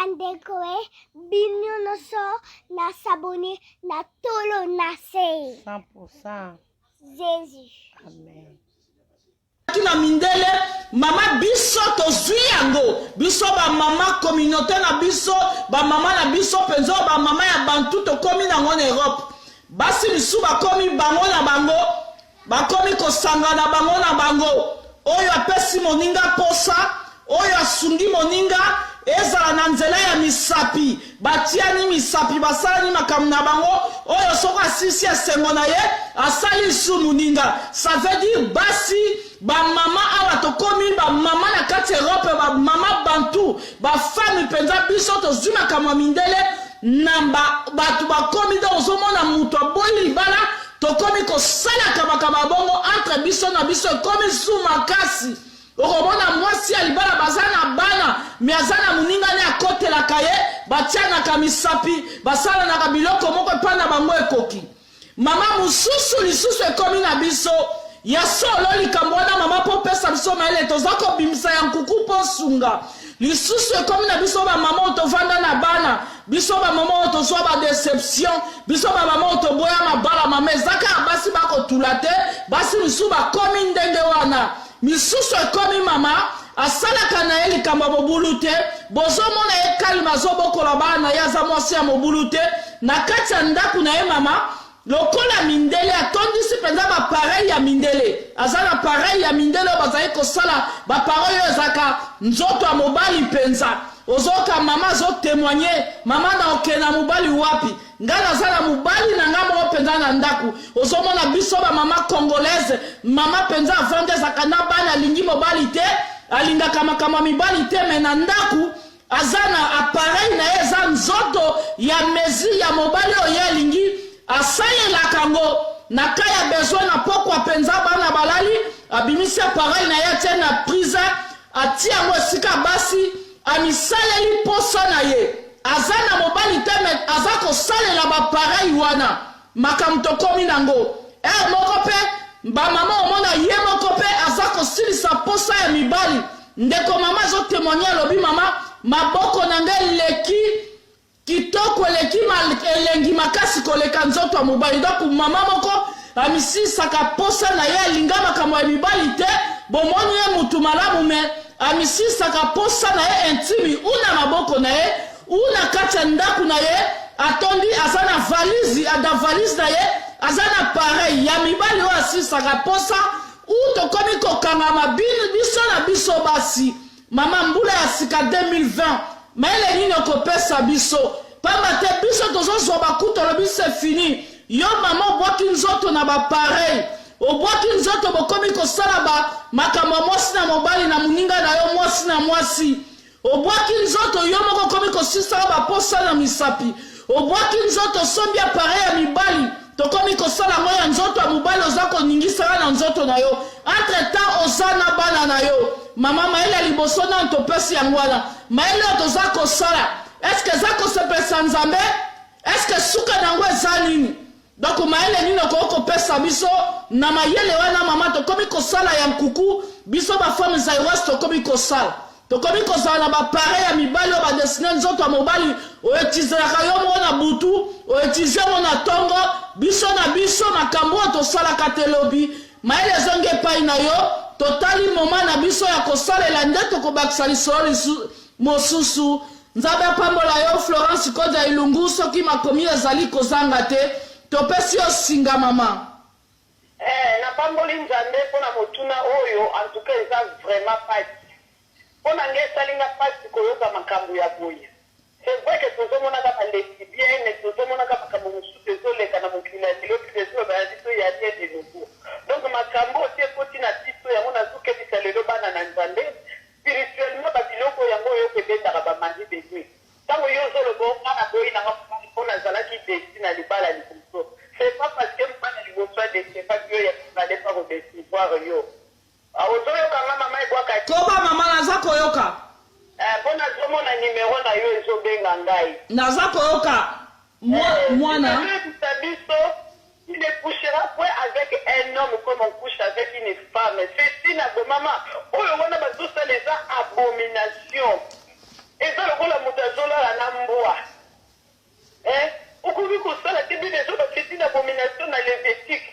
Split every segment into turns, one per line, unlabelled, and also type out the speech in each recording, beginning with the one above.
bandekoe bino noso na sabone na tolo na se
100%.
Jésus.
Amen.
Na mindele mama biso tozwi yango biso ba mama communauté na biso ba mama na biso penzo ba mama ya bantu to komi na ngone Europe basi bisu ba komi bango na bango ba komi kosanga na bango na bango oyo apesi moninga posa oyo asungi moninga ezala na nzela ya misapi batiani misapi basalani makambo na bango oyo soko asisi esengo na ye asali su moninga ça veut dire basi ba mama awa tokomi ba mama na kati Europe ba mama bantu ba femme penza biso tozwi makambo ya mindele namba batu bakomi do ozomona mutu aboyi libala tokomi kosalaka makambo bongo entre biso na biso ekomi su makasi okomona mwasi ya libala baza na bana me aza na moninga ne akotelaka ye batianaka misapi basalanaka biloko moko epai na bango ekoki mama mosusu lisusu ekomi na biso ya solo likambo wana mama mpo pesa biso mayele toza kobimisa ya nkuku mpo sunga lisusu ekomi na biso bamama oyo tovanda na bana biso bamama oyo tozwa badeception biso bamama oyo toboya mabala mama ezaka ya basi bakotula te basi misu bakomi ndenge wana misusu ekomi mama asalaka na ye likambo ya mobulu te bozomona ye kalima azobokola bana na ye aza mwasi ya mobulu te na kati ya ndako na ye mama lokola mindele atondisi mpenza baparei ya mindele aza na parei ya mindele oyo bazali kosala baparei oyo ezalaka nzoto ya mobali mpenza ozoka mama azotémoigne mama na oke na mobali wapi nga naza na mobali na nga moko mpenza na ndako ozomona biso bamama congolaise mama mpenza avande ezalaka na bana alingi mobali te alingaka makambo ya mibali te me na ndako aza na aparei na ye eza nzoto ya mezi ya mobali oyo ye alingi asalelaka ngo na ka ya besoin na pokwa mpenza bana balali abimisi aparei na ye atie na prise atie yango esika basi amisaleli posa na ye aza na mobali te me aza kosalela baparei wana makambo tokomi nango moko mpe bamama omona ye moko mpe aza kosilisa posa ya mibali ndeko mama azotémoigne alobi mama maboko na ngai leki kitoko eleki elengi makasi koleka nzoto ya mobali donc mama moko amisisaka posa na ye alinga makambo ya mibali te bomoni ye mutu malamu me amisisaka posa na ye intime una maboko na ye una kati ya ndako na ye atondi aza na valise na ye aza na parei ya mibali oyo asisaka posa u tokomi kokangama biso na biso basi mama mbula ya sika 2020 maele nini okopesa biso pamba te biso tozozwa bakuta olobi se fini yo mama obwaki nzoto na baparei obwaki nzoto bokomi kosala makambo mwasi na mobali na moninga na yo mwasi na mwasi obwaki nzoto yo moko okomi kosisala baposa na misapi obwaki nzoto sombi aparei ya mibali tokomi kosala ngo ya nzoto ya mobali oza koningisaka na nzoto na yo entre temps oza na bana na yo mama maele liboso na topesi yango wana maele oyo toza kosala eske eza kosepesa nzambe eske suka nango eza nini donc maele nini okoki kopesa biso na mayele wana mama tokomi kosala ya nkuku biso bafame zairwasi tokomi kosala tokomi kozala na bapare ya mibali oyo badesine nzoto ya mobali oetizelaka yo moko na butu oetize mo na tongo biso na biso makambo oyo tosalaka te lobi mayele ezongi epai na yo totali moma na biso ya kosalela nde tokobakisa lisolo mosusu nzambe apambola yo Florence Kodia Ilungu soki makomi ezali kozanga te topesi yo singa mama
napamboli nzambe mpona motuna oyo en tout cas eza vraiment pasi mpona nge esalinga pasi koyoka makambo ya boye c'est vrai que tozomonaka balesbienne tozomonaka makambo mosusu ezoleka na mokili ya lelo mpe ezolobana biso ya bien de nouveau donc makambo osi ekoti na biso yango nazokebisa lelo bana na nzambe spirituellement babiloko yango oyo ebendaka bamandi bezwi ntango yo ozoloba omwana boyi nanga mpo nazalaki desi na libala liboso c'est pas parce que mobana liboso adesepaki yo yabale pa kodesivoir yo ozoyokanga mama ebwaka
koba mama naza koyoka
mpo nazomona nimero na yo ezobenga ngai
naza koyoka mwana
biso il ne couchera point avec un homme comme on couche avec une femme. C'est une maman. Oh, on a besoin de les abominations. eza lokola moto azolala na mbwa okoki kosala te bible ezobaketi na abomination na levitique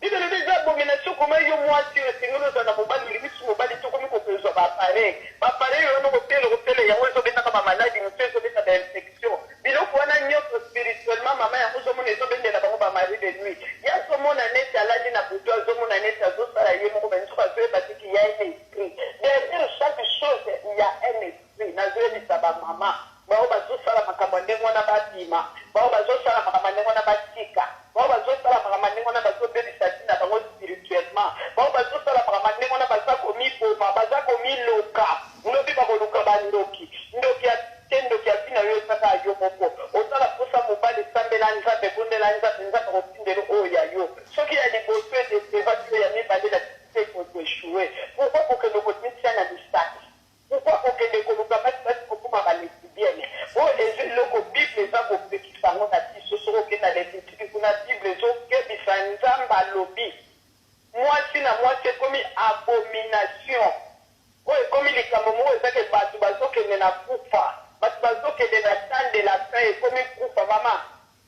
bible elobi eza abomination koma yo mwasi oyo esengeli ozala na mobali olimisi mobali tokomi kopezwa bapareil oyo nokopele yango ezobetaka bamaladi moto ezobeta bainfection biloko wana nyonso spirituellement mama yango ozomona ezobendela bango bamari de nuit ya azomona neti alandi na butu azomona neti azosala ye moko banisuku azoyeba tiki ya un esprit derrière chaque chose ya un esprit nazoyebisa bamama bao bazosala makambo ndenge wana babima bao bazosala makambo ndenge wana batika bao bazosala makambo ndenge wana bazobebisa ntina bango spirituellement bao bazosala makambo ndenge wana baza komiboma baza komiloka ndoki bakoluka bandoki ndoki ya bina yo esaka yo moko osala posa mobali esambela nzambe ebondela nzambe nzambe akotindeli oyo ya yo soki ya liboso edesevaki ya mibale na te kotoeshue pourkoi kokende kotitia na lisaki pourkoi kokende koluka basi kokoma balesibiene oyo ezo eloko bible eza kopekisa yango na biso soki okende na levitique kuna bible ezokebisa nzambe alobi mwasi na mwasi ekomi abomination oyo ekomi likambo moko ezake bato bazokende na kufa bato bazokende na tande la fin ekomi kufa mama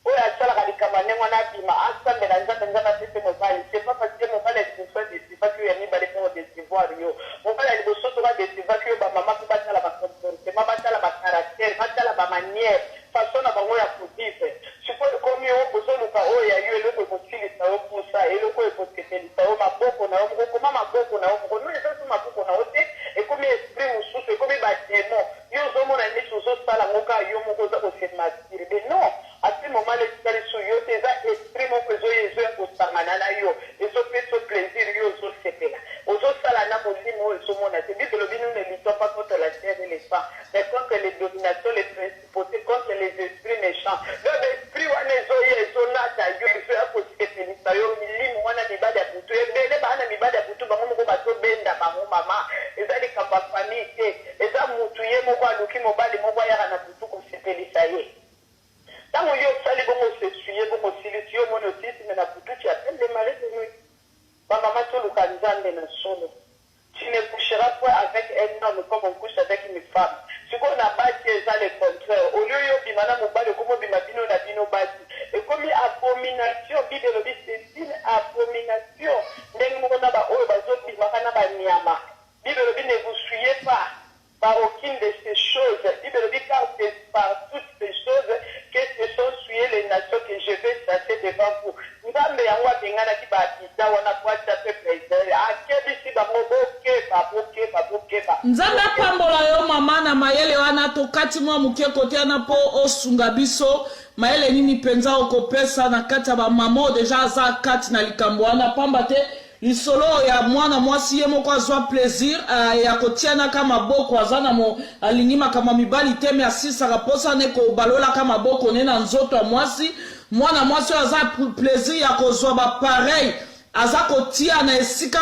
oyo asalaka likambo ndenge wana abima asambela nzambe nzambe apese mobali c'est pas parce que mobali ya liboso adesivaki oyo ya mibale mpo odesivoir yo mobali ya liboso to badesivaki oyo bamama mpo batala bacomportement batala bacaractere batala bamanière façon na bango ya kovivre sikoyo ekomi yo bozoluka oyo ya yo eloko ekosilisa yo pusa eloko ekosetelisa yo maboko na yo moko koma maboko na yo moko no eza so maboko na yo te ekomi esprit mosusu ekomi bademo yo ozomona neti ozosala ngo kaka yo moko oza kosemastirbe non ati moma letikali so yo te eza esprit moko ezoya kosangana na yo ezopesa plaisir yo ozosepela ozosala na molimo oyo ezomona te bible elobi nous ne luttons pas contre la chair et les sang mais contre les dominations les principautés contre les esprits méchants donc esprit wana ezoya ezolata yo ezoya kosepelisa yo milimo wana mibali ya butu ebele bana mibali ya butu bango moko bazobenda bango mama eza likambo ya famille te eza mutu ye moko aluki mobali moko ayaka na butu kosepelisa ye ntango yo osali bongo osesuye bongo osilisi yo moni osisime na butu tu appelle les maris de nuit bamama toluka nzambe na solo tu ne coucheras point avec un homme comme on couche avec une femme sikoyo na basi eza le contraire olio yo obima na mobali okomi obima bino na bino basi ekomi abomination bible elobi c'est une abomination ndenge moko na baoyo bazobimaka na banyama bible elobi ne vous suyez pas par aucune de ces choses bible elobi car c'est par toutes ces choses que se sont suyées les nations que je vais chasser devant vous nzambe yango abenganaki bahabita wana po atia peuple ya israele akebisi bango bokeba
nzambe apambola yo mama na mayele wana tokati mwa moke kote wana mpo osunga biso mayele nini mpenza okopesa na kati ya bamama deja aza kati na likambo wana pamba te lisolo ya mwana mwasi ye moko azwa plaisir ya kotianaka maboko aza na alingimaka mibali te me asisaka mposa ne kobalolaka maboko ne na nzoto ya mwasi mwana mwasi oyo aza plaisir ya kozwa bapareil aza kotia na esika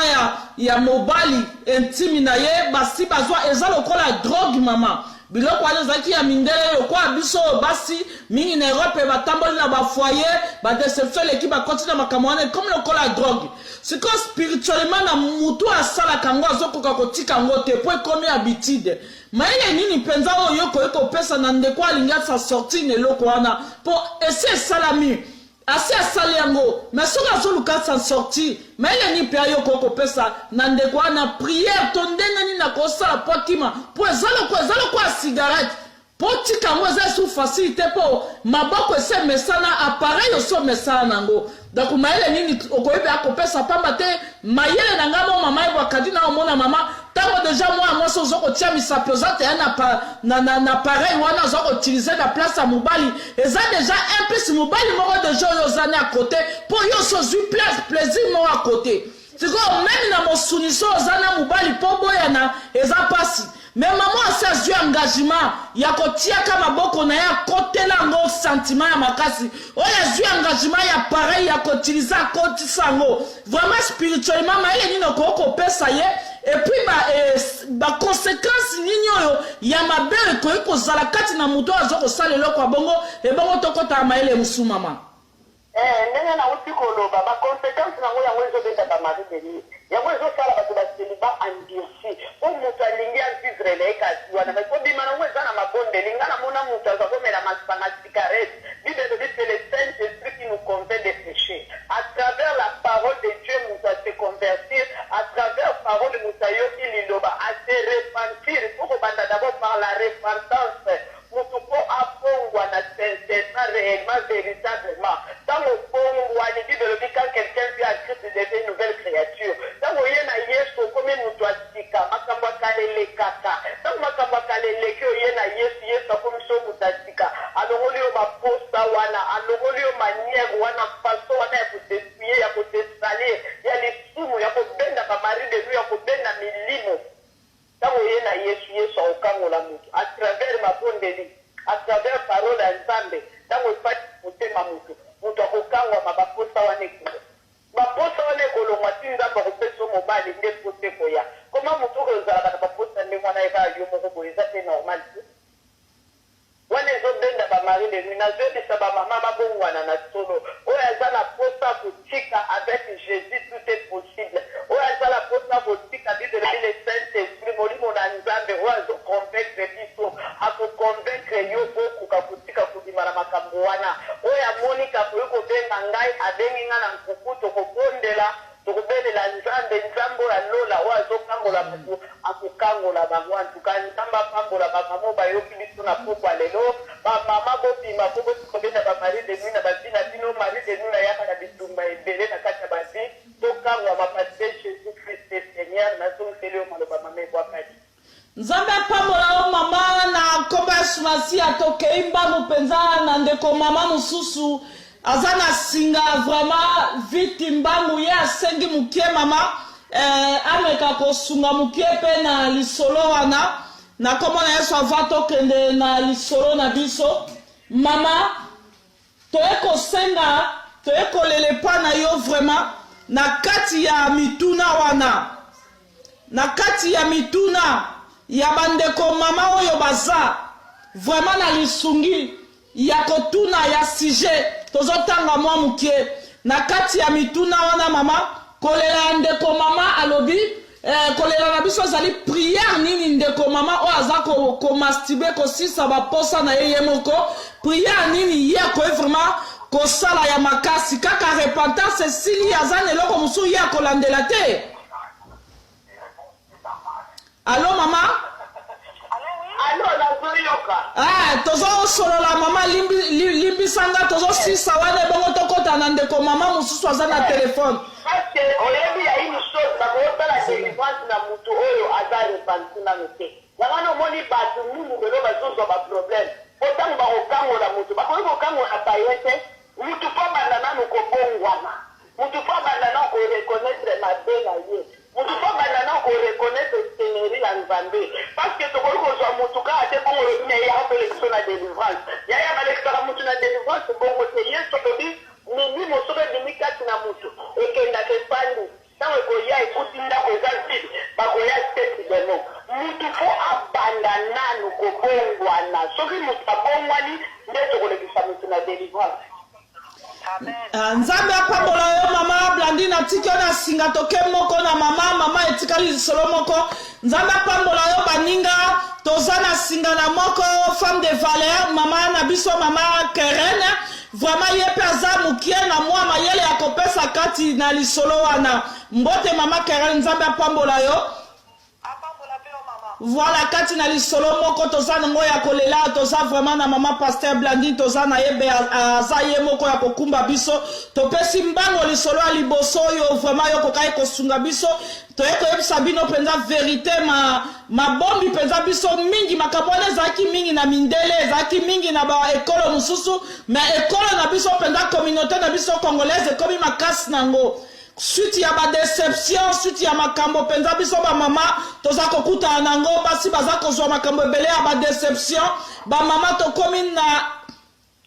ya mobali intime na ye basi bazwa eza lokola drogue mama biloko wana ezalaki ya mindele lokola biso basi mingi na Europe batamboli na bafoyer badeception eleki bakoti na makambo wana comme lokola drogue sikoyo spirituellement na mutu asalaka yango azokoka kotika yango te po ekomi habitude mayele nini mpenza oyo okoki kopesa na ndeko alingi asa sorti na eloko wana mpo esi esalami asi asali yango mais soki azoluka sa sorti mayele nini mpe ayo okoki kopesa na ndeko wana priere to ndenge nini nakosala po akima mpo eza lokola cigarette po tika yango eza esu facilité mpo maboko esi emesana appareil osi omesana nango donc mayele nini okoyebi akopesa pamba te mayele na ngai mo mama ebwakadi na omona mama ntango deja mwana mwasi oza kotia misapi oza te ya na pareil wana oza koutilize na place ya mobali eza deja implice mobali moko deja oyo oza ne akote mpo yo osi ozwi plaisir moko akote sikoyo meme na mosuniso oza na mobali mpo boyana eza pasi me mama asi azwi engagement ya kotiaka maboko na ye akotela yango sentiment ya makasi oyo azwi engagement ya pareil ya koutilize akotisa yango vraiment spirituellement mayele nini okoki kopesa ye epuis baconséquence nini oyo ya mabe ekoki kozala kati na moto oyo aza kosala eloko ya bongo ebongo tokotaka mayele mosu mama
ndenge nauti koloba baconséquence nango yango ezobeta bamari de nuit yango ezosala bato baseliba endurci po moto alingi avivre na ye kasi wana mai kobima nango eza na maboko kalele kaka tango makambo kalele ke oyena Yesu Yesu akomiso mutatika alongoli yo baposta wana alongoli yo manière wana façon wana ya kotesuye ya kotesalie ya lisumu ya kobenda bamari de lui ya kobenda milimo tango oyena Yesu Yesu akokangola mutu à travers mabondeli à travers parole ya Nzambe tango epati motema mutu mutu akokangwama baposta wana ekolo baposta wana ekolongwa ti Nzambe akopesa mobali nde pote koya koma mutu oyo ozalaka na baposta ndenge wana eka yo moko boye eza te normal te wana ezobenda bamari de nuit nazoyebisa bamama babongwana na solo oyo aza na posta kotika avec Jésus tout est possible oyo aza na posta kotika bible le saint esprit molimo na Nzambe oyo azoconvaincre biso akoconvaincre yo bokoka kotika kobima na makambo wana oyo amoni kakoyi kobenga ngai abengi nga na nkuku tokobondela tokobelela Nzambe Nzambe oyo alola oyo azokangola mutu akokangola bango antuka Nzambe apambola bamama bayoki biso na pokwa lelo bamama bobima po botikobenda bamari de nuit na bavi na bino mari de nuit nayaka na bitumba ebele na kati ya bavi tokangwama parce Jésus Christ est Seigneur nazongiseli yo maloba mama ebwakadi
Nzambe apambola yo mama na komba ya sumasi atokei mbangu mpenza na ndeko mama mosusu aza na singa vraiment vite mbangu ye asengi mukie mama ameka kosunga mukie pe na lisolo wana na komona Yesu ava tokende na lisolo na biso mama toye kosenga toye kolelepa na yo vraiment na kati ya mituna wana na kati ya mituna ya bandeko mama oyo baza vraiment na lisungi ya kotuna ya sujet tozotanga mwa mukie na kati ya mituna wana mama kolela ndeko mama alobi kolela na biso azali prière nini ndeko mama oyo aza komastibe kosisa baposa na ye moko prière nini ye akoyi vraiment kosala ya makasi kaka repentance esili aza na eloko mosusu ye akolandela te alo mama
alo nazoyoka
tozo solola mama limbisanga tozo sisa wana bongo tokota na ndeko mama mosusu aza na telefone
parce que oyebi ya une chose bakosala délivrance na mutu oyo aza repenti nano te yango omoni bato mingi lelo bazozwa baproblème otango bakokangola mutu bakoki kokangola baye te mutu mpo banda nano kobongwana mutu mpo banda nano koreconnaitre mabe na ye mutu mpo banda nano koreconnaitre seigneurie ya Nzambe parce que tokoki kozwa mutu kaka te bongo lobi na ye akolekisa na délivrance yaya balekisaka mutu na délivrance bongo te yesu alobi mimi mosoko ebimi kati na mutu ekendaka epandi ntango ekoya ekuti ndako eza vide bakoya tete demo mutu mpo abanda nanu kobongwana soki mutu abongwani nde tokolekisa mutu na délivrance
Nzambe apambola yo mama Blandine atiki yo na singa toke moko na mama etikali lisolo moko Nzambe apambola yo baninga toza na singa na moko femme de valeur mama na biso mama Keren vraiment ye pe aza mukie na mwa mayele ya kopesa kati na lisolo wana mbote mama Keren Nzambe apambola yo voilà kati na lisolo moko toza nango ya kolela toza vraiment na mama pasteur Blandine toza na yebe aza ye moko ya kokumba biso topesi mbango lisolo ya liboso yo vraiment yo kokai kosunga biso toye koyebisa bino mpenza verité mabombi mpenza biso mingi makambo wana ezalaki mingi na mindele ezalaki mingi na baekolo mosusu mais ekolo na biso mpenza communauté na biso congolaise ekomi makasi nango suite ya badeception suite ya makambo penza biso bamama toza kokutana nango basi baza kozwa makambo ebele ya badeception bamama tokomi na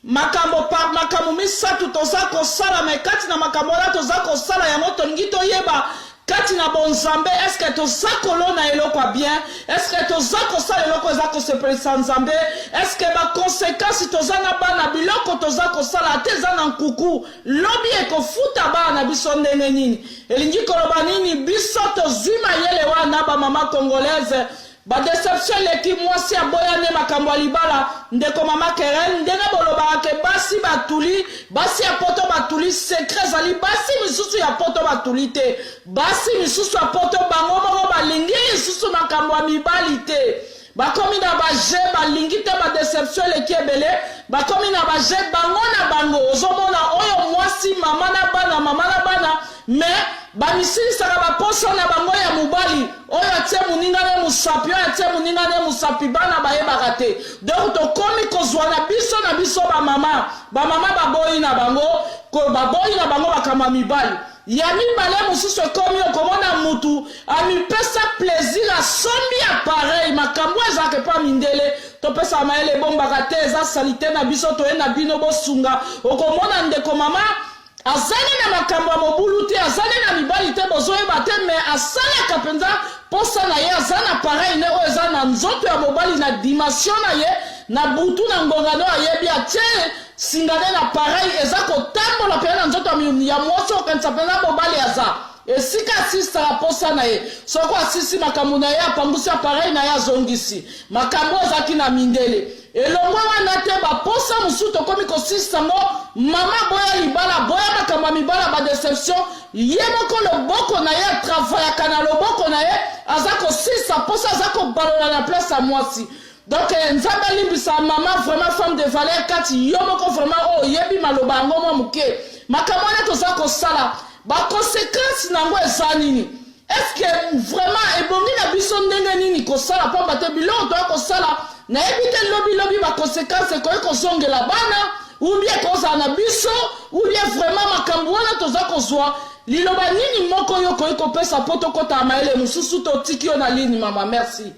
makambo misato toza kosala me kati na makambo wana toza kosala yango tolingi toyeba kati na bonzambe est-ce que toza kolona eloko ya bien est-ce que toza kosala eloko eza kosepelisa nzambe est-ce que bakonsekansi toza na bana biloko toza kosala te eza na nkuku lobi ekofuta bana biso ndenge nini elingi koloba nini biso tozwi mayele wana bamama congolaise badeception leki mwasi aboyane makambo ya libala ndeko mama Keren ndenge bolobaka ke basi batuli basi ya poto batuli secret zali basi misusu ya poto batuli te basi misusu ya poto bango moko balingi lisusu makambo ya mibali te bakomi na baje balingi te badeception leki ebele bakomi na baje bango na bango ozomona oyo mwasi mama na bana mais bamisilisaka baposa na bango ya mobali oyo atie moninga ne mosapi oyo atie moninga ne mosapi bana bayebaka te. Donc tokomi kozwa na biso bamama baboyi na bango bakama mibali ya mibale mosusu ekomi okomona mutu amipesa plaisir asombi appareil makambo ezaka epa mindele topesa mayele ebombaka te eza salite na biso toye na bino bosunga okomona ndeko mama azali na makambo ya mobulu te azali na mibali te bozoyeba te me asalaka mpenza posa na ye aza na appareil ne oyo eza na nzoto ya mobali na dimension na ye na butu na ngongano ayebi atie singane na appareil eza kotambola mpenza na nzoto ya mwasi okanisa mpenza mobali aza esika asisaka posa na ye soko asisi makambo na ye apangusi appareil na ye azongisi makambo ezalaki na mindele elongo wana te baposa mosusu tokomi kosisa ngo mama boya libala boya makambo ya mibala badeception ye moko loboko na ye atravayaka na loboko na ye aza kosisa posa aza kobalola na place ya mwasi. Donc nzambe alimbisa mama vraiment femme de valeur kati yo moko vraiment oyebi maloba yango mwa moke makambo wana toza kosala baconséquence nango eza nini est-ce que vraiment ebongi na biso ndenge nini kosala pamba te biloko toya kosala nayebi te lobi baconséquence ekoki kozongela bana ou bien kozala na biso ou bien vraiment makambo wana toza kozwa liloba nini moko oyo okoki kopesa po tokota mayele mosusu totiki yo na lini mama. Merci.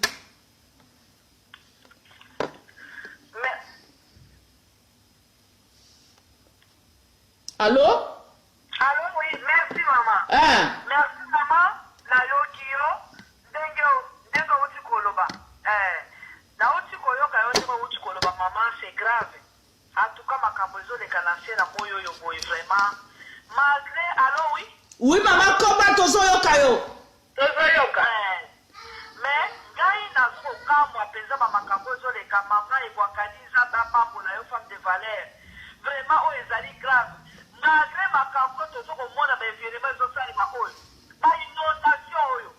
Allô?
Allô, oui, merci maman. Merci maman. Na yokio, dengo uti koloba. Na uti koyoka yote uti koloba maman, c'est grave. En tout cas, ma cambozo de canacé na moyo yo boy vraiment. Malgré, allô, oui?
Oui maman, koba tozo yoka yo.
Tozo yoka. Mais, ngai na soka moi pesa ma cambozo de maman et wakaniza dapa pour la femme de valeur. Vraiment, oh, ezali grave. Malgré ma campagne, tout ce qu'on m'a dit, je vais vous faire ma cause. Ma inondation,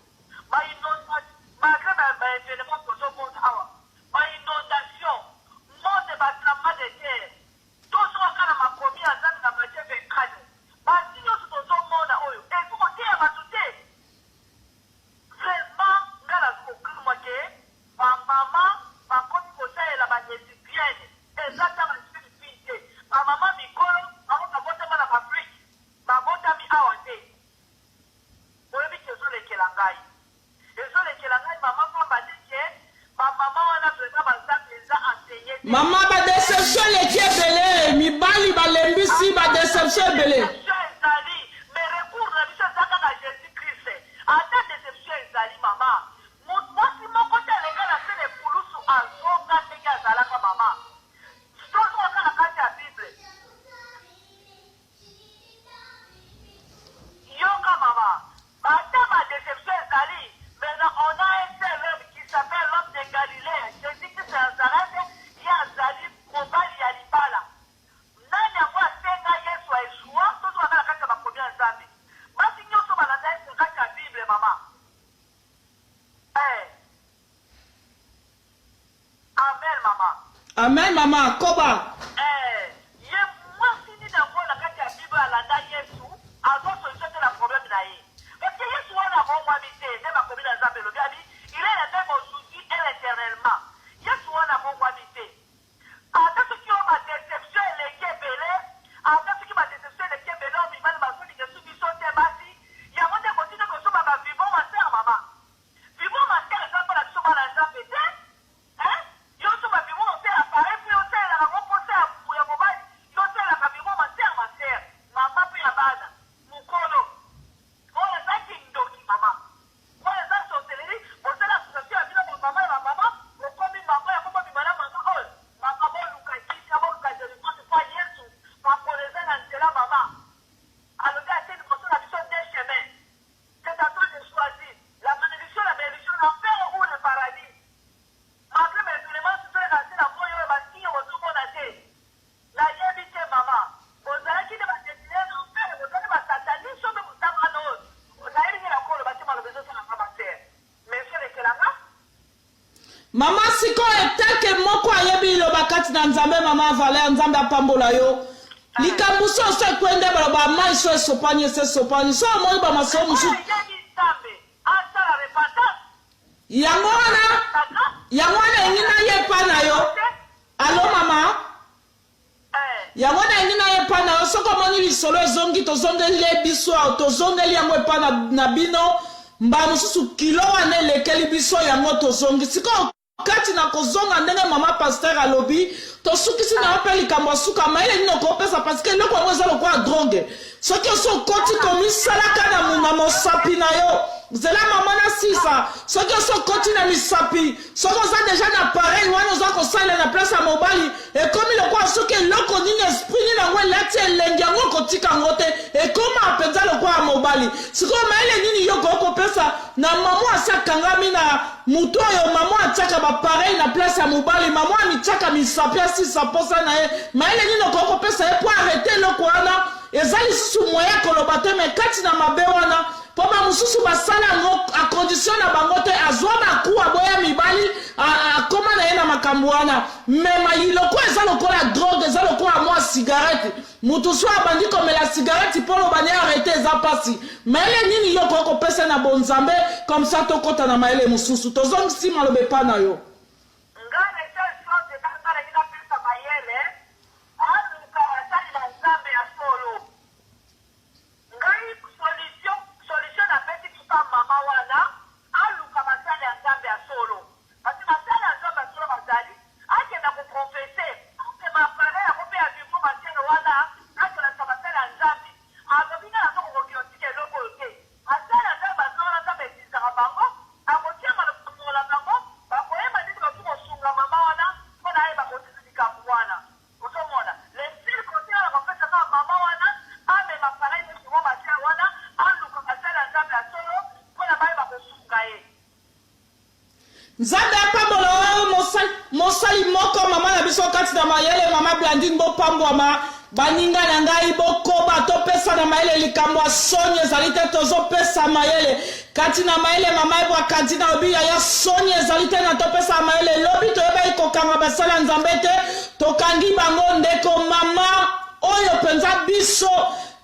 malgré ma événement, tout ce qu'on a, ma inondation, mon débattement de terre, tout ce qu'on a ma commis à ça, ma matière de crâne. Ma signe, tout ce qu'on a, et vous m'avez à ma touté. Vraiment, grâce au climat, ma maman, ma copine, conseil, la magnésienne, exactement, je suis fille. Ma maman, Nicole, babotami awa te oyebi ke ezolekelanga ye mama pamba te ke bamama wana vraimen banzambe eza enseigné te
mama badeception eleki ebele mibali balembisi badeception ebele
ezali mais recours na biso eza kaka jésus christ ata deception ezali mama mwasi moko te aleka na se lepulusu azonga ndenge azalaka mama tozonga na kati ya bible yoka mama bata ma déception ezali maintenant on a un seul homme qui s'appelle l'homme de Galilée Jésus Christ de Nazareth ye azali mobali ya libala nani yango asenga yesu aeshua tozwaka na kati ya bakomi ya nzambe basi nyonso balanda yesu kati ya bible mama amen mama
amen mama koba
ye mwasi nini yango na kati ya bible alanda yesu azo solution te na problème na ye parce que yesu wana mongwami te nde bakomi na nzambe elobi abi il est le même aujourd'hui et éternellement yesu wana mongwami te ata soki oyo badeception eleki ebele ata soki badeception eleki ebele oyo mibali bazolingesu biso te basi yango nde kotine kosoba bavivon mater mama vivon mater eza mpona biso bana nzambe te yo so bavivon mater apare mpe osalelaka ngo mposa ya mobali yo osalelaka vivon mater mama mpe ya bana mukolo oyo ezaki ndoki mama oyo eza soteleri bosala association ya bino bamama ya bamama okomi mama ya komo bimala mama oyo mama boluka kisi boluka délivrance mpo yesu makolo eza na nzela mama alobi ate liboso na biso deux chemin c'est à toi de choisir la malédiction la bénédiction l'enfer ou le paradis malgré mes éléments sotoleka te na moyo oyo basinye bozomona te nayebi te mama bozalaki nde badesine l'enfer bozali basataniste oyo mpe botangana oyo nayebi nge nakolo bate maloba ezosalanga matere mais elekelanga
mama sikoyo eteke moko ayebi liloba kati na nzambe mama avala ya nzambe apambola yo likambuso se kwende ba mai so sopanye se sopanye so mo ba maso musu yangwana ingina ye pana yo allo mama yangwana ingina ye pana yo soko moni lisolo zongi to zongele biso to zongeli yango pana na bino mba mususu kilo wane lekeli biso yango to zongi siko kati na kozonga ndenge mama pasteur alobi to sukisi na opeli kamba suka maile nino ko pesa parce que loko ngo zalo kwa drogue soki so koti komi salaka na muna mosapi na yo zela mama na sisa soki so koti na misapi soko za deja na pareil wana za ko sala na place ya mobali e komi loko soki loko nini esprit ni na ngwe lati elengi yango kotika ngote e koma apenza loko ya mobali siko maile nini yo ko pesa na mama asakangami na muto yo mama ataka ba pareil na place ya mobali mama amichaka misapi sisa posa na ye maile nini ko pesa e po arrêter loko wana ezali susu moya kolobate me kati na mabe wana po ba mususu basala ngo a condition na bango te azwa bakuwa boya mibali akoma na ye na makambo wana me mayiloko eza lokola drogue eza lokola mwa cigarette mutu so abandi komela cigarette po lobani arrete eza pasi maele nini yo kokopesa na bonzambe comme ça tokota na maele mususu tozongisi malobe pa na yo Nzambe apambolo mosali moko mama na biso kati na mayele mama Blandine bo pambwama baninga na ngai bokoba to pesa na mayele likambo sonye zalite tozo pesa mayele kati na mayele mama ebwa kati na obi ya sonye zalite na to pesa mayele lobi to eba ikokanga basala nzambe te to kangi bango ndeko mama oyo penza biso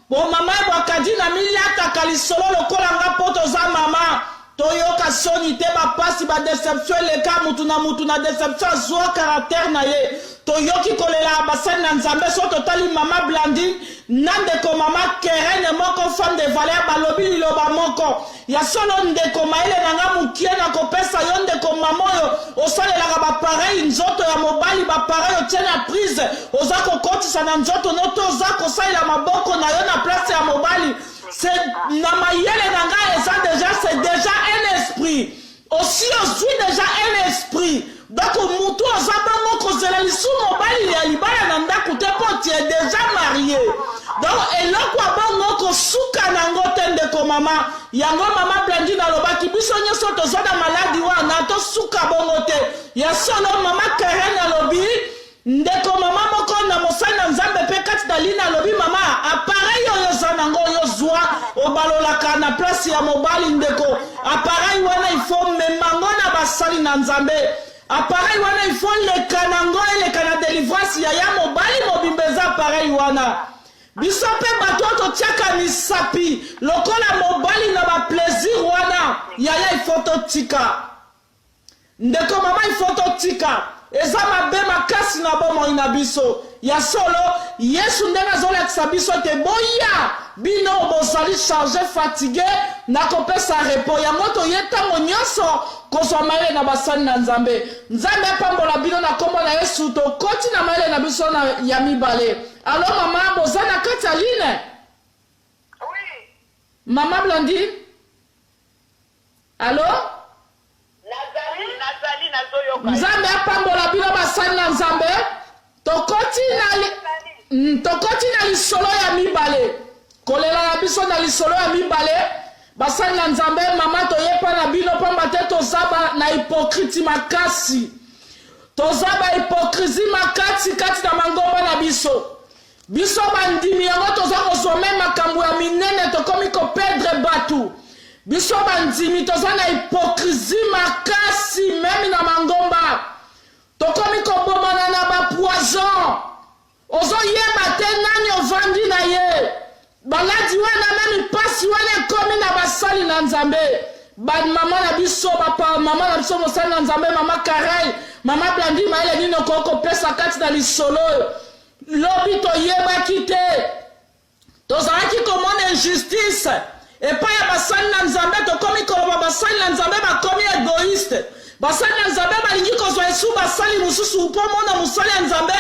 bo mama ebwa kati na miliata kalisolo lokola nga poto za mama toyoka soni te bapasi ba deception leka mutu na deception zwa caractère na ye toyoki kolela basani na nzambe so totali mama Blandine nandeko mama Kerene moko femme de valeur balobi liloba moko ya solo ndeko maele nanga mukie na kopesa yo ndeko mama oyo osalelaka bapareil nzoto ya mobali bapareil otie na prise oza kokotisa na nzoto noto oza kosalela maboko na yo na place ya mobali c'est na mayele nanga c'est déjà un esprit aussi ozwi déjà un esprit donc mutu oza bango kozela lisu mobali ya libala na ndako te po tu es déjà marié donc eloko abango kosuka nango te ndeko mama yango mama Blandine alobaki biso nyonso toza na maladi wana tosuka bongo te ya solo mama Karen alobi ndeko mama moko na mosali na nzambe pe kati na lina alobi mama appareil oyo oza nango oyo zwa obalolaka na place ya mobali ndeko appareil wana ifo memango na basali na nzambe appareil wana ifo leka nango eleka na délivrance ya mobali mobimba eza appareil wana biso mpe bato totiaka misapi lokola mobali na baplaisir wana yaya ifo totika ndeko mama ifo totika eza mabe makasi na bomoi na biso ya solo yesu ndenge azolakisa biso te boya bino bozali charge fatigué na kopesa repos yango toye ntango nyonso kozwa mayele na basani na nzambe nzambe apambola bino na kombo na yesu tokoti na mayele na biso ya mibale alo mama boza na kati ya line mama Blandine alo nzambe apambola bino basali na nzambe tokoti na lisolo ya mibale kolela na biso na lisolo ya mibale basali na nzambe mama toyepa na bino pamba te tozaba na hypocrite makasi tozaba hypocrisie makasi kati na mangomba na biso bandimi yango toza kozome makambo ya minene tokomi kopedre batu biso bandimi toza na hypocrisie makasi memi na mangomba tokomi kobomana na bapoison ozo yeba te nani ovandi na ye baladi wana memi pasi wana ekomi na basali na nzambe mama na biso mama na biso mosali na nzambe mama Karel mama Blandi Maele nini okopesa kati na lisolo lobi toyebaki te tozalaki komona injustice epai ya basali na nzambe tokomi koloba basali na nzambe bakomi egoiste basali na nzambe balingi kozwa esu basali mosusu mpo mona mosali ya nzambe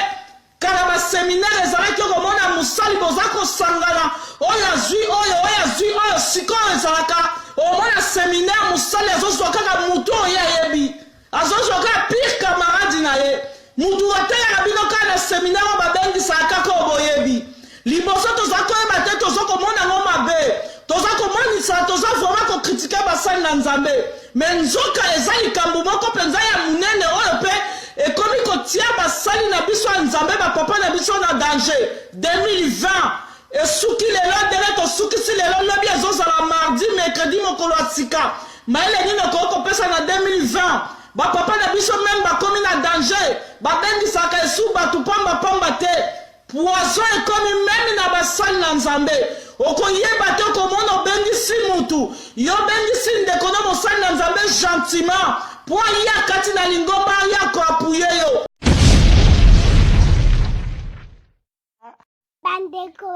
kala baseminaire ezalaki okomona mosali boza kosangana oyo azwi oyo azwi oyo sikoyo ezalaka omona seminaire mosali azozwa kaka mutu oyo ayebi azozwa kaka pire camarade na ye mutu ateyaka bino kaka na seminaire oyo babengisaka kaka oboyebi liboso toza koyeba te toza komona ngo mabe toza komonisa toza vraimen kokritike basali na nzambe me nzoka eza likambo moko mpenza ya monene oyo mpe ekomi kotia basali na biso ya nzambe bapapa na biso na danger 2020 esuki lelo ndenge tosukisi lelo lobi ezozala mardi mercredi mokolo ya sika mayele nini okoki kopesa na 2020 bapapa na biso meme bakomi na danger babengisaka esu bato pambapamba te poison ekomi meme na basali na nzambe okoyeba te okomona obengisi mutu yo obengisi ndeko na mosali na nzambe gentiment po ya kati na lingomba ya koapuye yo
bandeko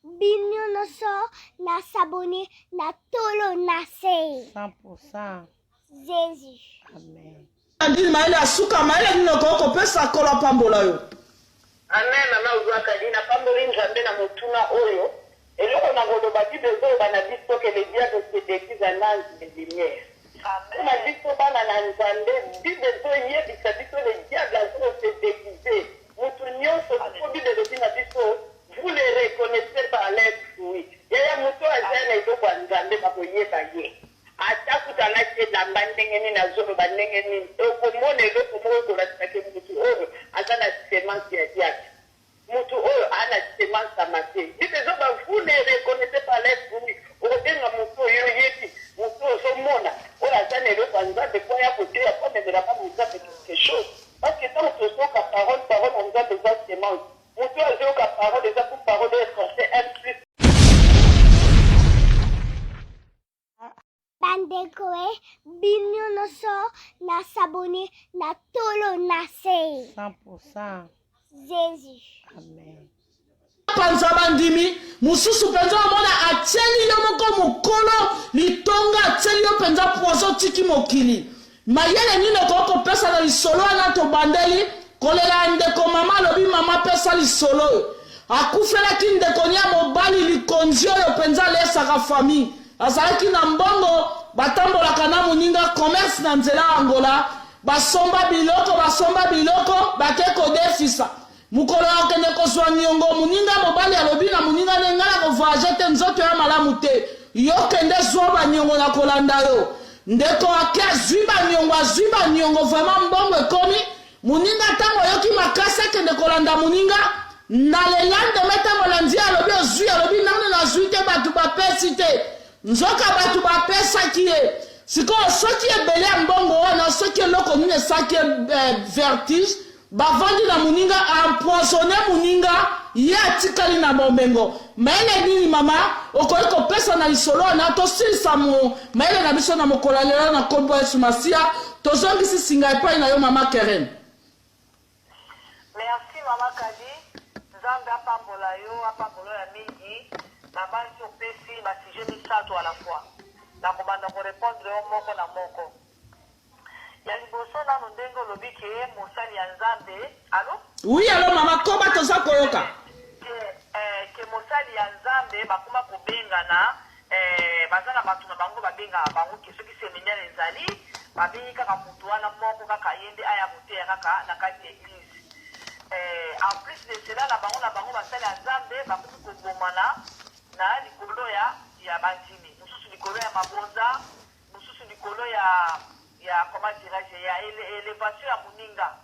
bino nyonso na saboni na tolo na se
100%.
Jésus.
Amen.
andini mayele asuka mayele nini okoki kopesa kola pambola yo
amen mama ozwakali napamboli nzambe na motuna oyo eloko na koloba bible ezoyoba na biso ke le diable se déguise en ange de lumière na biso bana na nzambe bible ezoyebisa biso le diable azo se déguise motu nyonso po bible elobi na biso vous les reconnaissez par leurs fruits yaya moto aza na eloko ya nzambe bakoyeba ye ata kutalaki elamba ndenge nini azoloba ndenge nini okomona eloko moko ekolasaki motu oyo aza na semence ya diable mutu oyo ana semence ya mate bible ezoba vous les reconnaissez par leurs fruits okotenga motu oyo yebi motu ozomona oyo aza na eloko ya nzambe po ya koteya po memelaka nzambe quelque chose parce que ntango tozoyoka parole ya nzambe eza semence motu oyo azoyoka parole eza pour parole efrancais un plus
bandeko bino nyonso na saboni na tolo na se
100%.
Jésus.
Amen.
panza bandimi mosusu mpenza omona atieli yo moko mokolo litonga atieli yo mpenza poison tiki mokili mayele nini okoki kopesa na lisolo wana tobandeli kolela ndeko mama alobi mama pesa lisolo oyo akufelaki ndeko nia mobali likonzi oyo mpenza alesaka famille azalaki na mbongo batambolaka na moninga commerce na nzela ya Angola basomba biloko bake kodefisa mukolo akende kozwa niongo moninga mobali alobi na moninga nengala kovoyage te nzoto ya malamu te yo kende zwa baniongo na kolanda yo ndeko ake azwi baniongo vraiment mbongo ekomi moninga ntango oyoki makasi akende kolanda moninga na lelande ntango landi alobi ozwi alobi nano nazwi te bato bapesi te nzoka bato bapesaki ye sikoyo soki ebele ya mbongo wana soki eloko nini esaki vertige bavandi na moninga empoisonne moninga ye atikali na bomengo mayele nini mama okoki kopesa na lisolo wana tosilisa mayele na biso na mokolo lelo na kombo yesu masiya tozongisi singa epai na yo mama Keren.
Merci mama Kadi nzambe apambola yo apambola ya mingi na bansi opesi basije misato à la fois nakobanda korépondre yo moko na moko ya liboso nano ndenge olobi ke mosali ya nzambe alo
oui alo mama koba toza koyoka
ke mosali ya nzambe bakoma kobengana baza na bato na bango babengaka bango ke soki seminaire ezali babengi kaka motu wana moko kaka ye nde aya koteya kaka na kati ya église en plus de cela na bango basali ya nzambe bakoki kobomana na likolo ya bandimi mosusu likolo ya mabonza mosusu likolo ya comment dirais-je ya élévation ya moninga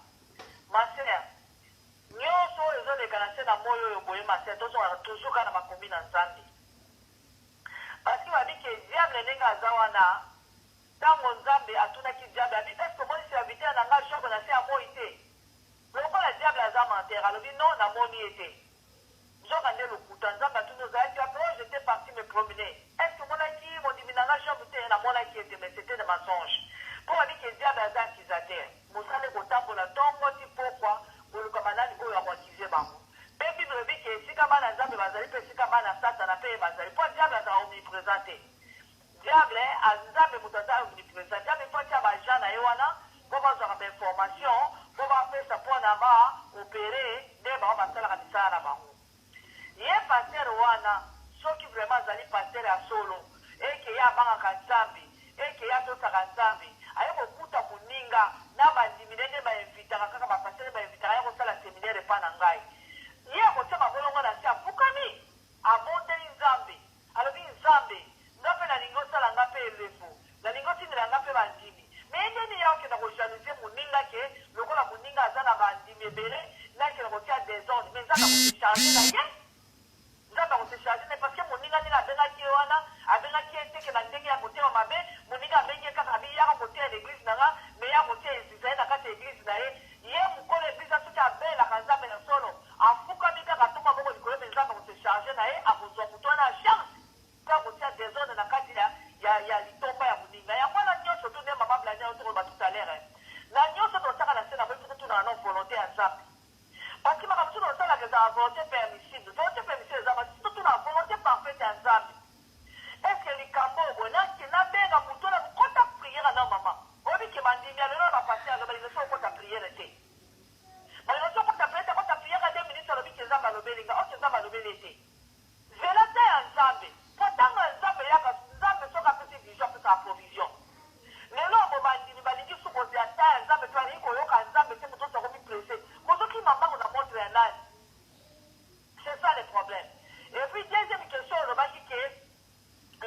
maser nyonso oyo ezoleka na se na moi oyo boye maser tozoka na makombi na nzambe parce que babi ke diable ndenge aza wana ntango nzambe atunaki diable abi eske omoni serviteur na nga shoko na se ya moi te lokola diable aza menteur salaire. Alors, non, na moni était. Nzoka nde lokuta nzambe atuni ozalaki ape oyo j'étais parti me promener. Est ce que monaki mondiminanga jambe te namonaki ete mais c'était de mensonge. Mpo babiki diable aza accusateur. Mosala kotambola ntongo ti pokwa koluka manani oyo akoakize bango. Mpe bible ebiki esika bana nzambe bazali mpe esika bana satana mpe bazali. Mpo diable azala omniprésente. Diable nzambe moto aza omniprésente. Diable mpo atia baja na ye wana mpo bazwaka bainformation mpo bapesa mpo na baopere nde bango basalaka misala na bango. Ye paster wana soki vraiment azali paster ya solo eke ye abangaka nzambe eke ye atosaka nzambe aye kokuta moninga na bandimi ndenge bainvitaka kaka bapaster bainvitaka ye kosala seminaire epa na ngai ye akotia mabolongo na se afukami abondeli nzambe alobi nzambe nga mpe nalingi osala nga mpe elefo nalingi otindela nga mpe bandimi me ndeni ye okenda kojalousie moninga ke lokola moninga aza na bandimi ebele nakenda kotia desordre me nzambe akosecharge na ye nzambe akosecharge ne parce que moninga ndenge abengaki ye wana abengaki ye teke na ndenge ya motema mabe moninga abengi ye kaka abi yaka kotia l'église na nga me ya kotia eziza ye na kati ya église na ye ye mokolo église soki abelaka nzambe na solo afukami kaka toma moko likolo me nzambe akosecharge na ye akozwa moto wana chance mpe akotia desordre na kati ya litomba ya moninga yango wana nyonso to nde mama blani oyo tokoloba tout à l'heure na nyonso tosaka na se na boyi mpe tunaka no volonté ya nzambe parce que makambo soki osalaka ezala volonté permissible volonté permissible eza basi surtout na volonté parfaite ya nzambe est ce que likambo oyo nabenga moto na kokota priere na mama oyebike bandimi ya lelo bapase aloba liloso okota priere te baliloso okota priere te akota priere 2 minutes alobiki nzambe alobelinga oke nzambe alobeli te vela te ya nzambe po ntango ya nzambe yaka nzambe soki apesi vision apesa provision lelo bo bandimi balingi sukozi ata ya nzambe to alingi koyoka nzambe te moto osakomi prese kozoki mamango na montre ya nani c'est ça le problème et puis deuxième question olobaki ke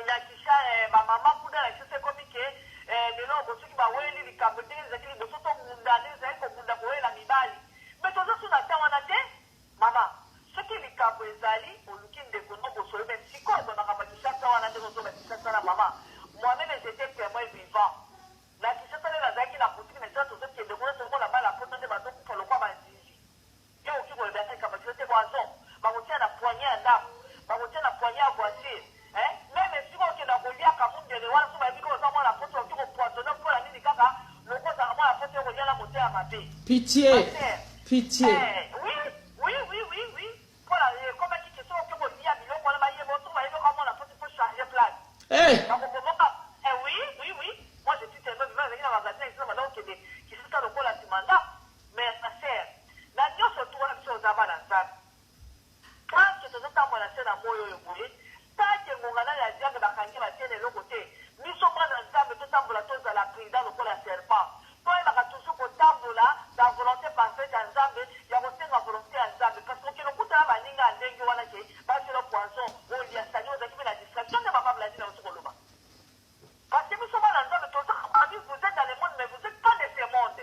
inakisha bamama kuna nakisa ekomi ke lelo bosoki baweli likambo ndenge ezalaki liboso tobunda ndenge ezali kobunda kowela mibali me tozosuna te wana te mama soki likambo ezali oluki ndeko no bosolo me sikoyo to makambo ya kisasa wana ndenge ozoba kisasa na mama moi-même j'étais témoin vivant na kisasa nde nazalaki na boutique na sisa tozokende kuna tokola bala poto nde bazokufa lokwa banzinzi ye oki koloba te likambo kisasa te boison bakotia na poignet ya ndako bakotia na poignet ya voiture meme esika okenda koliaka mundele wana so bayebi ko oza mwana poto oki kopoisonne mpola nini kaka lokozala mwana poto yo koliala motema mabe
Pitié. Pitié.
Oui. Voilà, comme tu dis, on peut dire, il y a un la porte pour changer place.
Hey.
Oui. Moi, je suis tellement vivant avec la magasin, qui se fait le col à ce mandat. Mais ma sœur, la nuit se trouve avec aux amas dans ça. Quand tu te dis que la sœur a moyo yo boulé, tant que mon gars a dit que la canne va tenir le côté, nous sommes pas dans ça, mais tout ça pour la chose à la prise dans le col à serpent. Toi, il va toujours pour table là, la volonté parfaite en Zambie, il y a aussi la volonté en Zambie. Parce que le coup de la maninga en dengue, voilà, qui va sur le poisson, il y a ça, nous avons la distraction de ma femme, la dit dans le second. Parce que nous sommes dans Zambie, vous êtes dans le monde, mais vous n'êtes pas de ce monde.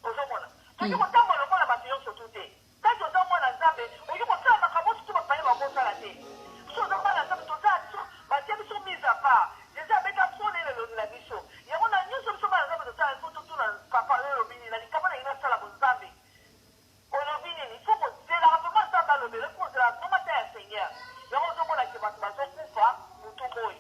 Au monde. Donc, il faut que le monde a bâti sur tout. Quand tu as dans Zambie, il faut que la caboche, tu vas payer ma grosse à la tête. Si on a dans Zambie, tout ça, ils sont mis à part. Les amis, quand on est la mission, il y a un news sur ma Zambie, de ça, il faut tout papa, le bini, la camarade, il y a ça, la Zambie. Il faut que c'est la vraiment ça dans le bébé, pour la tomate à Seigneur. Il y a un jour qui va se passer pour faire, pour tout boy.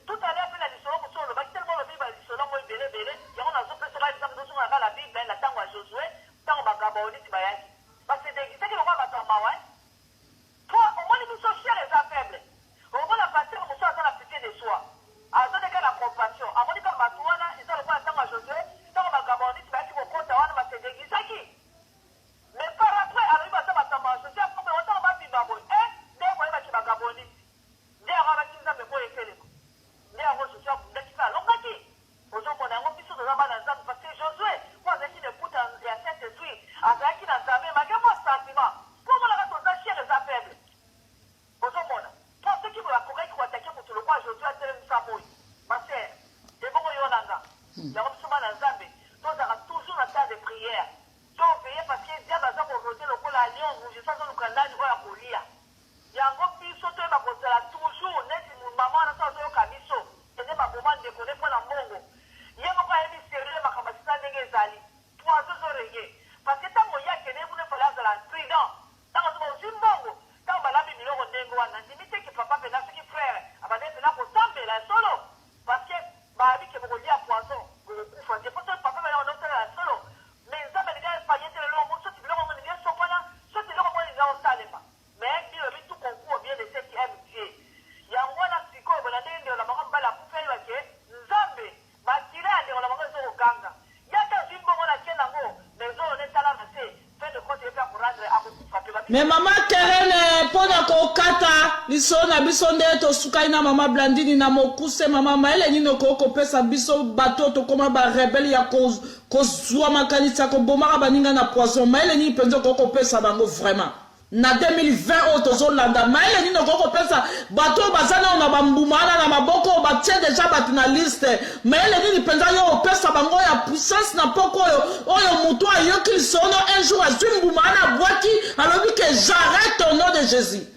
Tout à l'heure, la mission, sur le bac, tellement le Bible, il y a un bébé, il y a un autre personne, exemple, de la Bible, la tangue à Josué, tant on va gabaudi, tu vas y aller. Parce que c'est que le roi va tomber, ouais. Toi, au moins, nous sommes chers les faibles. Au moins, la partie, on soit dans la pitié de soi. À ce que la compassion. À mon école, Matouana, ils ont le roi tant à Josué, tant on va gabaudi, tu vas y aller, tu vas compter, on va se déguiser qui. Mais par après, alors il va se battre en Josué, après, on va vivre à bout. Dès qu'on va se gabaudi, dès qu'on va se gabaudi, dès qu'on va se gabaudi, ozomona yango biso toza bana nzambe parce que Josué po azalaki na ekuta ya Saint-Esprit azalaki na nzambe makambo ya sentiment po omonaka toza chère eza faible ozomona po soki bakokaki koatake moto lokwa Josué atelemisa moi maser ebongo yo nanga yango biso bana nzambe tozalaka toujours na temps de prière toveye parce que diable aza korote lokola lion rouge esazoluka ndani oyo ya kolia yango biso toyeba kozala toujours neti mama wana so azoyoka biso ende baboma ndeko ne mpo na mbongo ye moko ayebi sérieux makambo asisa ndenge ezali poiso ezorege parce que ntango oyakene kuna efale azala prudent
Mais maman Keren pona kokata liso na biso nde to sukai na mama Blandini na mokuse mama maele nino ko pesa biso bato to koma ba rebelle ya ko zwa makanisa ko bomaka baninga na poison maele ni penzo ko pesa bango vraiment na 2020 auto zolanda maele nino ko pesa bato bazana na bambumana na maboko batie déjà bat na liste maele ni penza yo pesa bango ya puissance na poko oyo mutu ayoki lisono un jour azumbumana bwaki alobi que j'arrête au nom de Jésus.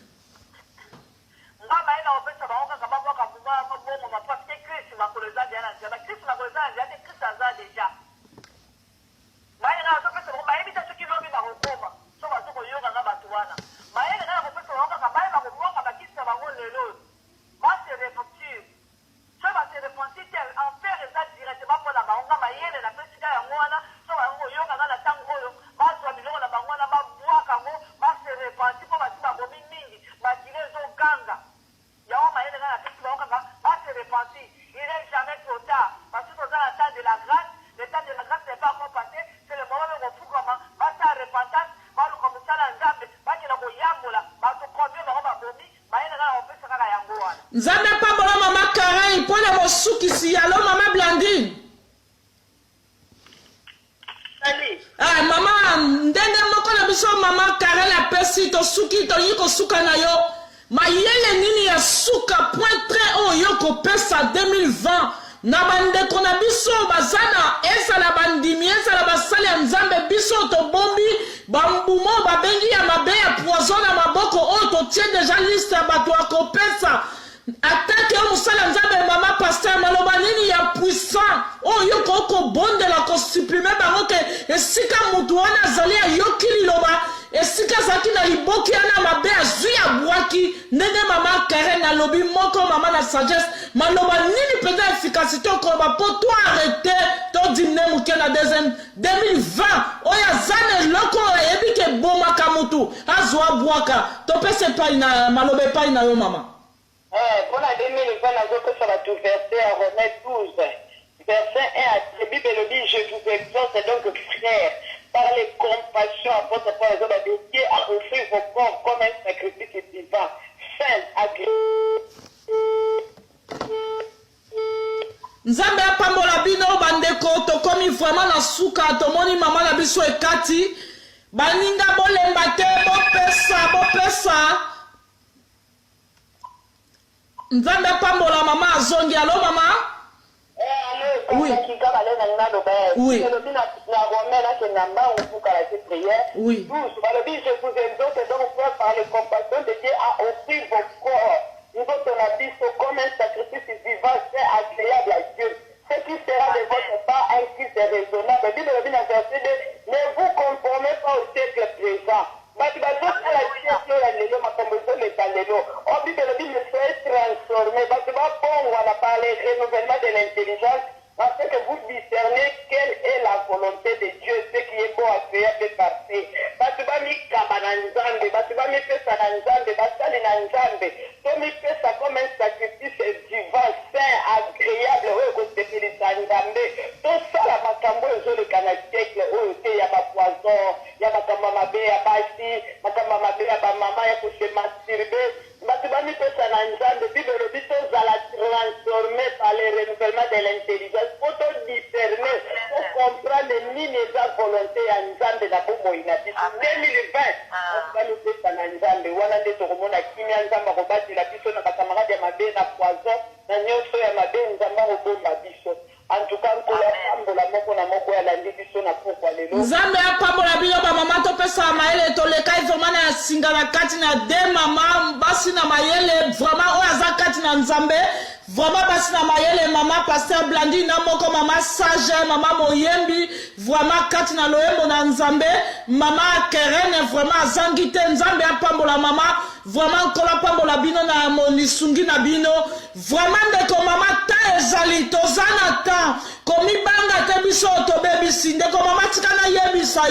Nzambe pa bola mama Karen ipona mosuki si alo mama Blandine. Ah mama ndenge moko na biso mama Karen la pesi to suki to yiko suka na yo. Mayele nini ya suka point très haut yoko pesa 2020 na bande kona biso bazana esa la bandimi esa la basali ya Nzambe biso to bombi bambumo babengi ya mabe ya poison na maboko o to tie déjà liste ya bato akopesa. Attaque au musala Nzambe mama pasteur maloba nini ya puissant oh yoko ko bonde la ko supprimer bango ke esika mutu wana zali ya yokili loba esika zaki na liboki ana mabe azu ya bwaki ndenge mama Karen na lobi moko mama na sagesse maloba nini peza efficacité ko ba po to arrêter to dimne muke na deuxième 2020 oya zane loko ebi ke boma kamutu azwa bwaka to pese pa ina malobe pa ina yo mama.
Pour la 2020, ça va tout verser à Romains 12, verset 1 à la Bible le dit, je vous exhorte donc frères, par les compassions, apôtres par les hommes dédiés à offrir vos corps comme un sacrifice divin, saint, agréable.
Nzambe apambola bino bandeko to komi vraiment na suka to moni mama na biso ekati baninga bolemba te bopesa Nzambe pambola mama azongi alo mama. Oui. Oui. Oui.
Je vous exhorte donc par les compassions de Dieu à offrir vos corps. Nous autres la vie comme un sacrifice divin, c'est agréable à Dieu. Ce qui sera de votre part un Christ raisonnable. Bible le dit dans verset 2, ne vous conformez pas au siècle présent. Mais tu vas dire que la situation est là, ma composition est là. Oh, Bible le dit, ne soyez transformés. Tu vas bon, on va parler renouvellement de l'intelligence. Parce que vous discernez quelle est la volonté de Dieu, ce qui est bon, agréable et parfait. Tu vas me cabananzambe, tu vas me faire ça nanzambe, basali nanzambe. Tu me fais ça comme un sacrifice divin, saint, agréable, oui, que tu fais nanzambe. Tout ça, la makambo, je le canadique, oui, il y a ma poison, il y a ma kamamabe, il y a basi, ma kamamabe, il y a ma maman, il y a pour se masturber. Tu vas me faire ça nanzambe, puis le but, ça la transformer par le renouvellement de l'intelligence. Pour te discerner, pour comprendre la volonté à Nzambe na bomo inati. 2020, on va nous faire ça na Nzambe. Wana nde tokomona kimia Nzambe akobati la biso na bakamarade ya mabe na poison na nyonso ya mabe Nzambe akobomba biso. En tout cas, nkola pambola moko na moko ya landi biso na pokwa lelo.
Nzambe apambola bino ba mama to pesa maele to leka izomana ya singala kati na de mama basi na mayele vraiment oya za kati na Nzambe. Vraiment basi na mayele mama pasteur Blandine na moko mama sage mama moyembi vraiment kati na loyembo na Nzambe mama Keren vraiment azangite Nzambe apambola mama vraiment kola pambola bino na monisungi na bino vraiment ndeko mama ta ezali tozana ta komi banga te biso to bebisi ndeko mama tikana yebisa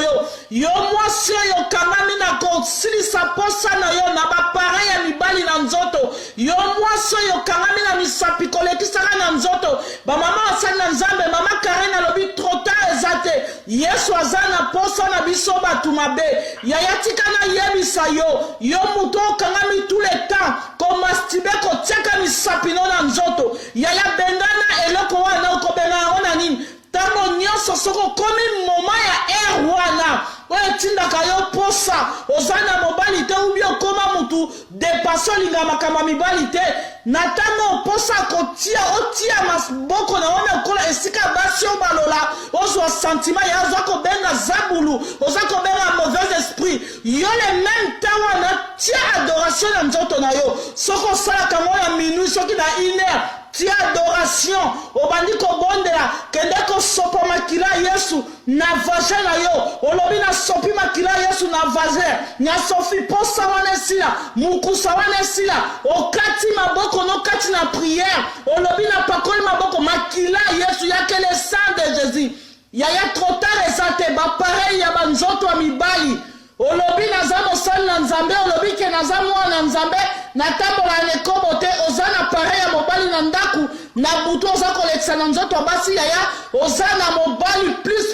yo mwasi yo kangami na kosilisa posa na yo na bapare ya mibali na nzoto yo mwasi yo kangami na misapi kolekisaka na nzoto ba mama asali na Nzambe mama Karen alobi trop tard eza te yesu aza na posa na biso bato mabe yaya tika na yebisa yo yo moto okangami tout le temps komastibe kotiaka misapino na nzoto yaya bengana eloko wana okobenga yango na nini ntango nyonso soki okomi moma ya ere wana oyo etindaka yo posa oza na mobali te ubi okoma mutu depase olinga makambo ya mibali te na ntango oposa kotia otia maboko na wana ekola esika basi oyo balola ozwa sentima ya ozwa kobenga zabulu oza kobenga mauvais esprit yo le même temps wana tia adoration na nzoto na yo soki osalaka ngo na minui soki na 1 heure tia adoration obandi kobondela kende kosopa makila yesu na vagin na yo olobi na sopi makila yesu na vagin nya sofi posa wana esila mukusa wana esila okati maboko nokati na prière olobi na pakoli maboko makila yesu yake le sang de Jésus yaya trop tard eza te bapareil ya banzoto ya mibali olobi naza mosali na nzambe olobi ke naza mwana na nzambe natambola na ekobo te oza na pare ya mobali na ndaku na butu oza kolekisa na nzoto basi yaya oza na mobali plus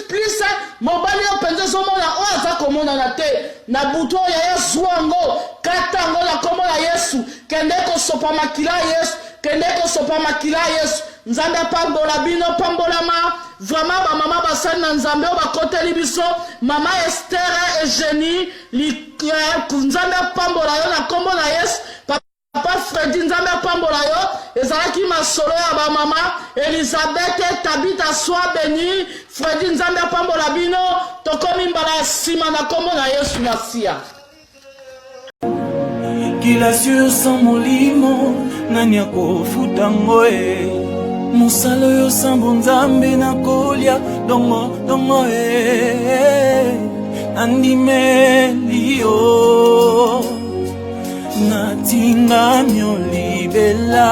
mobali oyo mpenza ezomona oyo aza komonana te na butu oyo yaya zwa yango kata yango na kombo na yesu kende kosopa makila yesu kende kosopa makila yesu nzambe apambola bino pambolama vraiment bamama basali na nzambe oyo bakoteli biso mama Esther Eugenie nzambe apambola yo na kombo na yesu papa Fredi nzambe apambola yo ezalaki masolo ya bamama Elizabeth Tabita soa beni Fredi nzambe apambola bino tokomi mbala ya nsima na kombo na yesu masia
kila sio sans molimo nani akofuta ngoe musalo yo sambo nzambe na kolia dongo nandimeli yo natinga myolibela